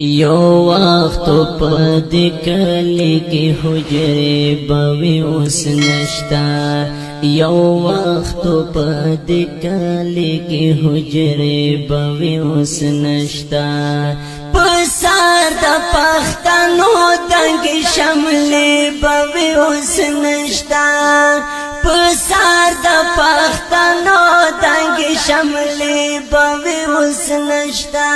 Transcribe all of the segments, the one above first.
یو وخت په دې کلی کې حجرې بوي اوس نشتا یو وخت په دې کلی کې حجرې بوي اوس نشتا پسار د پښتنو تنګې شملې بوي اوس نشتا پسار د پښتنو تنګې شملې بوي اوس نشتا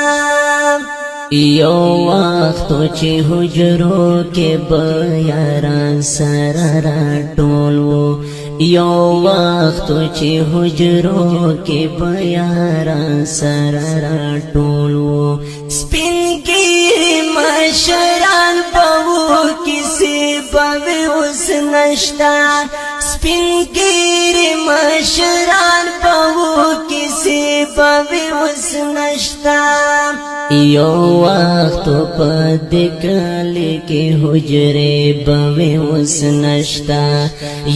یو وخت چې حجرو کې بیاران سره راټول وو یو وخت چې حجرو کې بیاران سره راټول وو سپین ګیري مشران بوو کیسې بوي اوس نشتا سپین ګیري مشران بوو کیسې بوي اوس نشتا یو وخت په دې کلی کې حجرې بوي اوس نشتا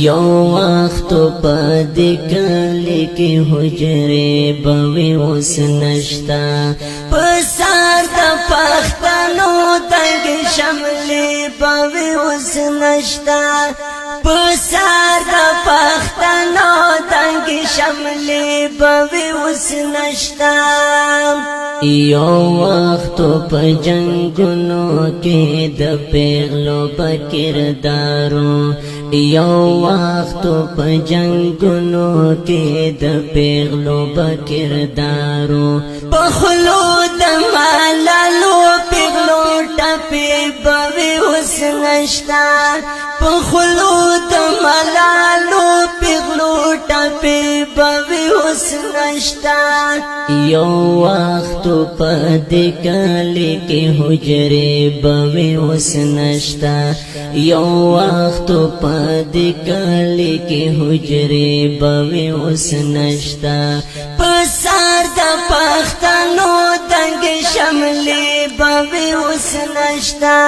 یو وخت په دې کلی کې حجرې بوي اوس نشتا پسار د پښتنو تنګې شملې بوي اوس نشتا پسار د پښتنو تنګې شملې بوي اوس نشتا یو وخت په جنگونو کې د پیغلو په کردارو یو وخت په جنگونو کې د پیغلو په کردارو په خلو د ملالو پیغلو ټپې بوي اوس نشتا په خلو د ملالو پیغلو ټپې بوي اوس نشتا یو وخت په دې کلی کې حجرې بوي اوس نشتا یو وخت په دې کلی کې حجرې بوي اوس نشتا پسار د پښتنو تنګې شملې بوي اوس نشتا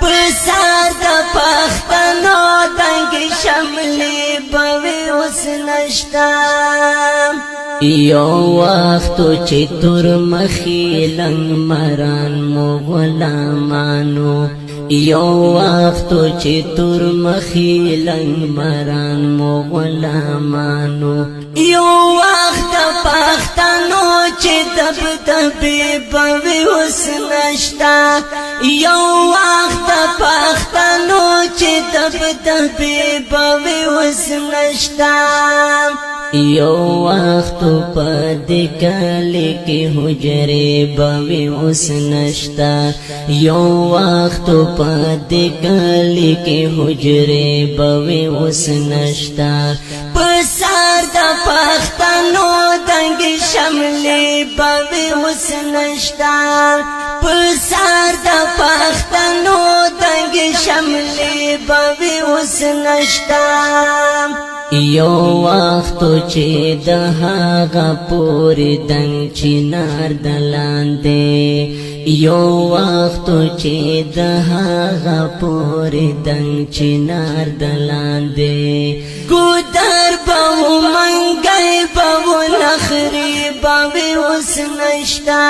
پسار د پښتنو تنګې شملې بوي اوس نشتا یو وخت چې تور مخې لنګ مران مو غلامانو یو وخت چې تور مخې لنګ مران مو غلامانو یو وخت پښتنو چې دبدبې بوي اوس نشتا یو وخت پښتنو چې دبدبې بوي اوس نشتا یو وخت په دې کلی کې حجرې بوي اوس نشتا یو وخت په دې کلی کې حجرې بوي اوس نشتا پسار د پښتنو تنګې شملې بوي اوس نشتا پسار د پښتنو تنګې شملې بوي اوس نشتا یو وخت چې د هغه پورې دنګ چینار د لاندې یو وخت چې د هغه پورې دنګ چینار د لاندې ګودر بو منګي بو نخري بوي اوس نشتا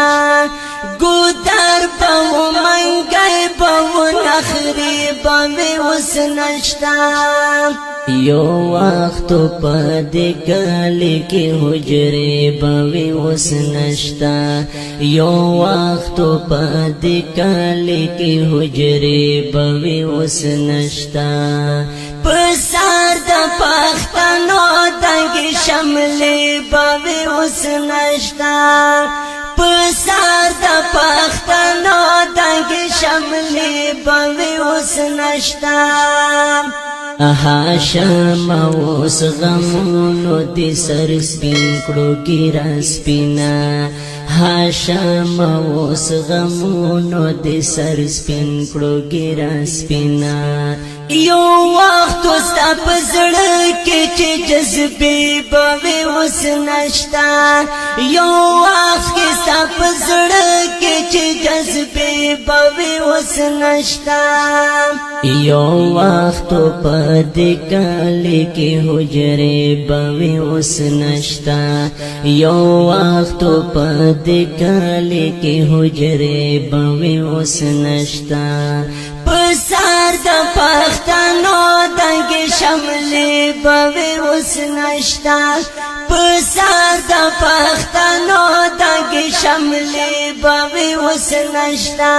ګودر بو منګي بو نخري بوي اوس نشتا یو وخت په دې کلی کې حجرې بوي اوس نشتا یو وخت په دې کلی کې حجرې بوي اوس نشتا پسار د پښتنو تنګې شملې بوي اوس نشتا پسار د پښتنو تنګې شملې بوي اوس نشتا هاشم اوس غمونو دې سر سپین کړو ګیرا سپینا هاشم اوس غمونو دې سر سپین کړو ګیرا سپینا یو وخت ستا په زړه کې چې جذبې بوي اوس نشتا یو وخت کې ستا په زړه کې چې جذبې شملې بوي اوس نشتا یو وخت په دې کلی کې حجرې بوي اوس نشتا یو وخت په دې کلی کې حجرې بوي اوس نشتا پسار د پښتنو تنګې شملې بوي اوس نشتا پسار د پښتنو تنګې شملې بوي اوس نشتا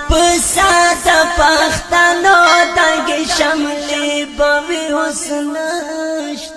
پسار د پښتنو تنګې شملې بوي اوس نشتا